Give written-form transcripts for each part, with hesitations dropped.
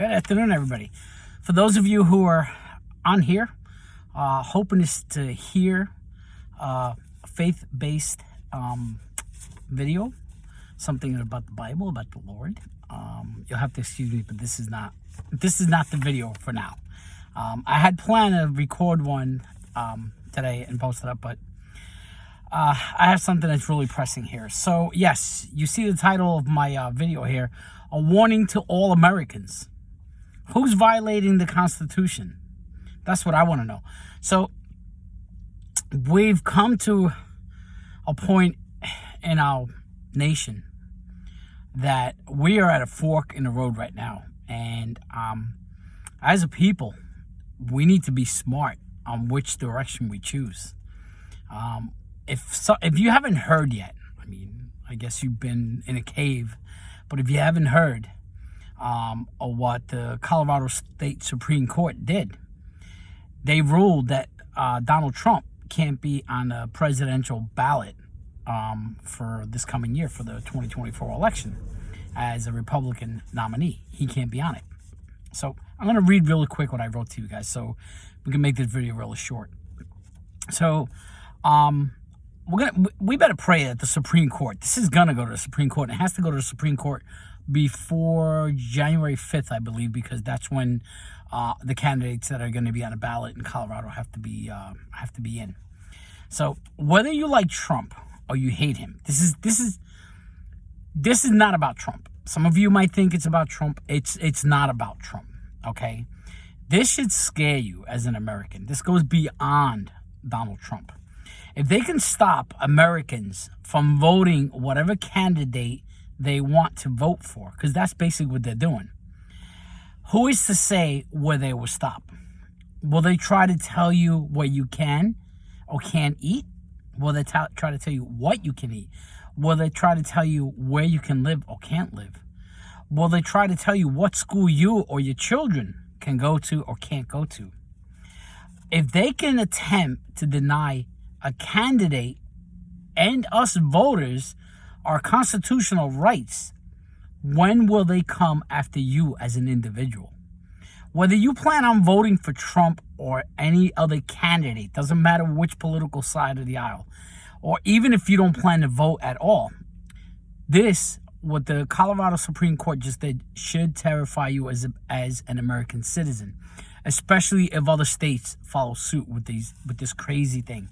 Good afternoon, everybody. For those of you who are on here, hoping to hear a faith-based video, something about the Bible, about the Lord, you'll have to excuse me, but this is not the video for now. I had planned to record one today and post it up, but I have something that's really pressing here. So yes, you see the title of my video here, a warning to all Americans. Who's violating the Constitution? That's what I want to know. So we've come to a point in our nation that we are at a fork in the road right now. And as a people, we need to be smart on which direction we choose. If you haven't heard yet, I mean, I guess you've been in a cave, but if you haven't heard of what the Colorado State Supreme Court did, they ruled that Donald Trump can't be on the presidential ballot for this coming year, for the 2024 election, as a Republican nominee. He can't be on it. So I'm going to read really quick what I wrote to you guys so we can make this video really short. So we better pray that the Supreme Court, this is going to go to the Supreme Court, and it has to go to the Supreme Court before January 5th, I believe, because that's when the candidates that are going to be on the ballot in Colorado have to be in. So whether you like Trump or you hate him, this is not about Trump. Some of you might think it's about Trump. It's not about Trump. Okay, this should scare you as an American. This goes beyond Donald Trump. If they can stop Americans from voting whatever candidate they want to vote for, because that's basically what they're doing, who is to say where they will stop? Will they try to tell you what you can or can't eat? Will they try to tell you what you can eat? Will they try to tell you where you can live or can't live? Will they try to tell you what school you or your children can go to or can't go to? If they can attempt to deny a candidate and us voters our constitutional rights, when will they come after you as an individual? Whether you plan on voting for Trump or any other candidate, doesn't matter which political side of the aisle, or even if you don't plan to vote at all, what the Colorado Supreme Court just did should terrify you as an American citizen, especially if other states follow suit with this crazy thing.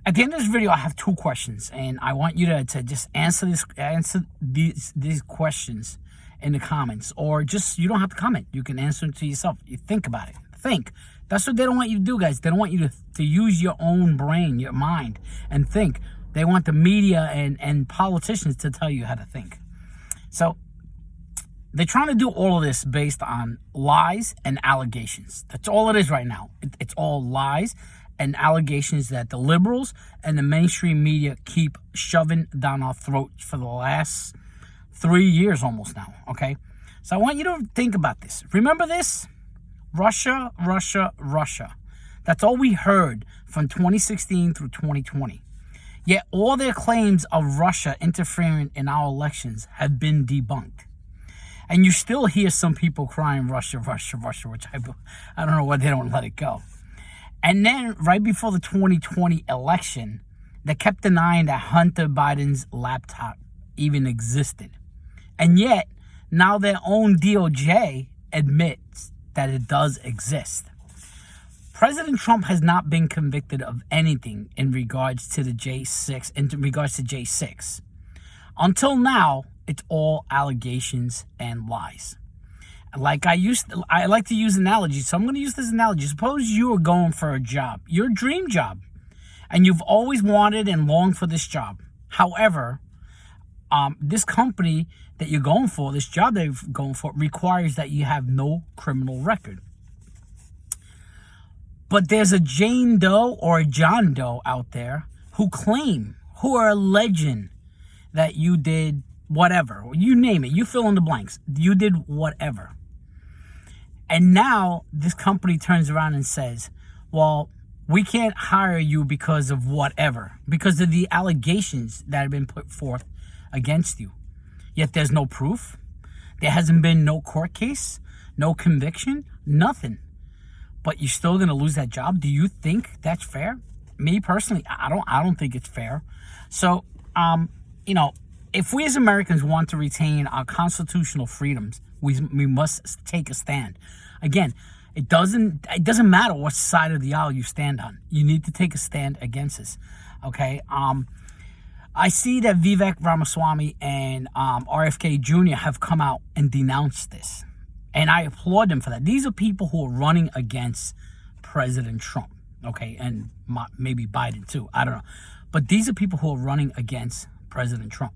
At the end of this video, I have two questions, and I want you to just answer these questions in the comments, or just, you don't have to comment. You can answer them to yourself. You think about it. Think. That's what they don't want you to do, guys. They don't want you to use your own brain, your mind, and think. They want the media and politicians to tell you how to think. So they're trying to do all of this based on lies and allegations. That's all it is right now. It's all lies and allegations that the liberals and the mainstream media keep shoving down our throats for the last 3 years almost now, okay? So I want you to think about this. Remember this? Russia, Russia, Russia. That's all we heard from 2016 through 2020. Yet all their claims of Russia interfering in our elections have been debunked. And you still hear some people crying Russia, Russia, Russia, which I don't know why they don't let it go. And then right before the 2020 election, they kept denying that Hunter Biden's laptop even existed. And yet, now their own DOJ admits that it does exist. President Trump has not been convicted of anything in regards to J6. Until now, it's all allegations and lies. Like I like to use analogies, so I'm going to use this analogy. Suppose you are going for a job, your dream job, and you've always wanted and longed for this job. However, this company that you're going for, this job that you're going for, requires that you have no criminal record. But there's a Jane Doe or a John Doe out there who are alleging that you did whatever. You name it. You fill in the blanks. You did whatever. And now this company turns around and says, well, we can't hire you because of whatever, because of the allegations that have been put forth against you. Yet there's no proof. There hasn't been no court case. no conviction, nothing. But you're still going to lose that job? Do you think that's fair? Me personally, I don't think it's fair. So, if we as Americans want to retain our constitutional freedoms, we must take a stand. Again, it doesn't matter what side of the aisle you stand on. You need to take a stand against this. Okay? I see that Vivek Ramaswamy and RFK Jr. have come out and denounced this. And I applaud them for that. These are people who are running against President Trump. Okay? And maybe Biden too. I don't know. But these are people who are running against President Trump.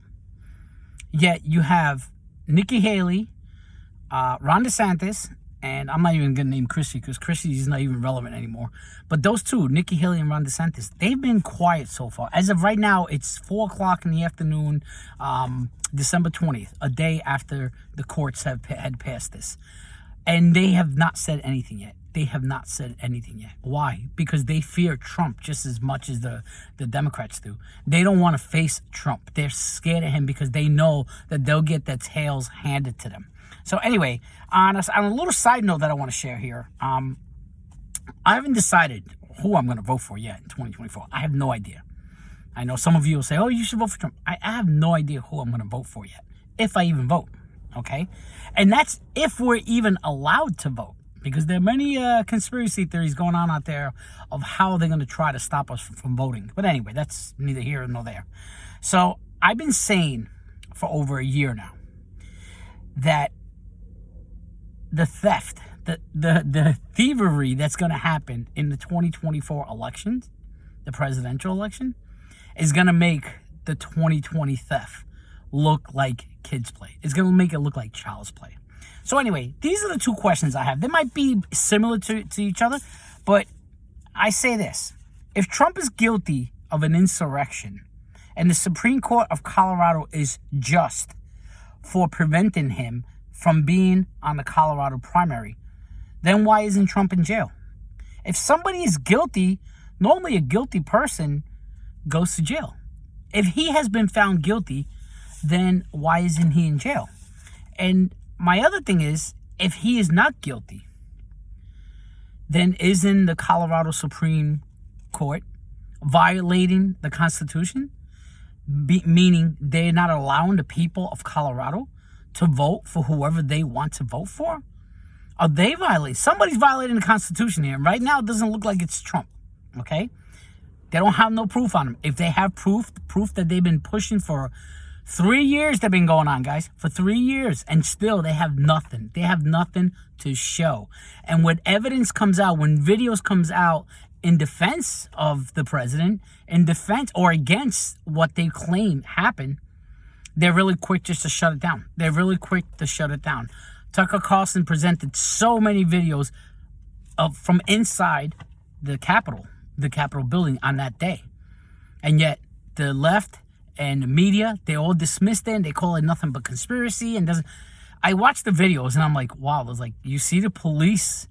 Yet you have Nikki Haley, Ron DeSantis, and I'm not even going to name Christie because Christie is not even relevant anymore. But those two, Nikki Haley and Ron DeSantis, they've been quiet so far. As of right now, it's 4 o'clock in the afternoon, December 20th, a day after the courts had passed this. And they have not said anything yet. They have not said anything yet. Why? Because they fear Trump just as much as the Democrats do. They don't want to face Trump. They're scared of him because they know that they'll get their tails handed to them. So anyway, on a little side note that I want to share here, I haven't decided who I'm going to vote for yet in 2024. I have no idea. I know some of you will say, oh, you should vote for Trump. I have no idea who I'm going to vote for yet, if I even vote, okay? And that's if we're even allowed to vote, because there are many conspiracy theories going on out there of how they're going to try to stop us from voting. But anyway, that's neither here nor there. So I've been saying for over a year now that the theft, the thievery that's going to happen in the 2024 elections, the presidential election, is going to make the 2020 theft look like kids play. It's going to make it look like child's play. So anyway, these are the two questions I have. They might be similar to each other, but I say this. If Trump is guilty of an insurrection and the Supreme Court of Colorado is just for preventing him from being on the Colorado primary, then why isn't Trump in jail? If somebody is guilty, normally a guilty person goes to jail. If he has been found guilty, then why isn't he in jail? And my other thing is, if he is not guilty, then isn't the Colorado Supreme Court violating the Constitution? Meaning they're not allowing the people of Colorado to vote for whoever they want to vote for? Are they violating? Somebody's violating the Constitution here. And right now, it doesn't look like it's Trump, okay? They don't have no proof on him. If they have proof that they've been pushing for 3 years, they've been going on, guys, for 3 years, and still they have nothing. They have nothing to show. And when evidence comes out, when videos comes out in defense of the president, in defense or against what they claim happened, they're really quick just to shut it down. They're really quick to shut it down. Tucker Carlson presented so many videos from inside the Capitol building on that day. And yet the left and the media, they all dismissed it and they call it nothing but conspiracy. And I watched the videos and I'm like, wow, there's like, you see the police,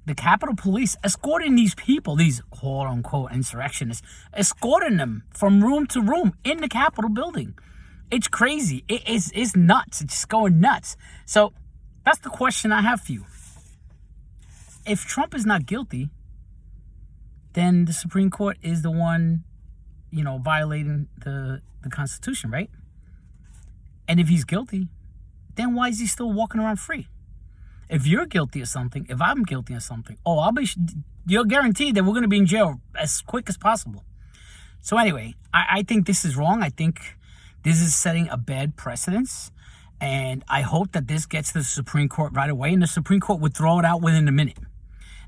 the Capitol Police escorting these people, these quote unquote insurrectionists, escorting them from room to room in the Capitol building. It's crazy. It's nuts. It's just going nuts. So that's the question I have for you. If Trump is not guilty, then the Supreme Court is the one, violating the Constitution, right? And if he's guilty, then why is he still walking around free? If you're guilty of something, if I'm guilty of something, you're guaranteed that we're going to be in jail as quick as possible. So anyway, I think this is wrong. I think this is setting a bad precedence. And I hope that this gets to the Supreme Court right away. And the Supreme Court would throw it out within a minute.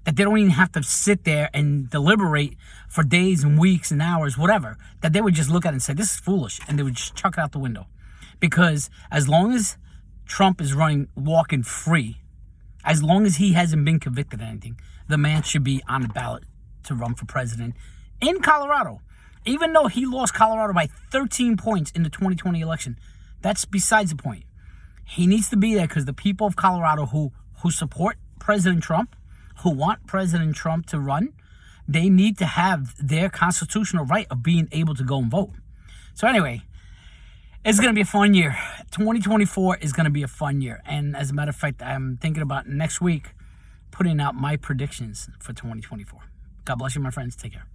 That they don't even have to sit there and deliberate for days and weeks and hours, whatever. That they would just look at it and say, this is foolish. And they would just chuck it out the window. Because as long as Trump is walking free, as long as he hasn't been convicted of anything, the man should be on the ballot to run for president in Colorado. Even though he lost Colorado by 13 points in the 2020 election, that's besides the point. He needs to be there because the people of Colorado who support President Trump, who want President Trump to run, they need to have their constitutional right of being able to go and vote. So anyway, It's going to be a fun year. 2024 is going to be a fun year. And as a matter of fact, I'm thinking about next week putting out my predictions for 2024. God bless you, my friends. Take care.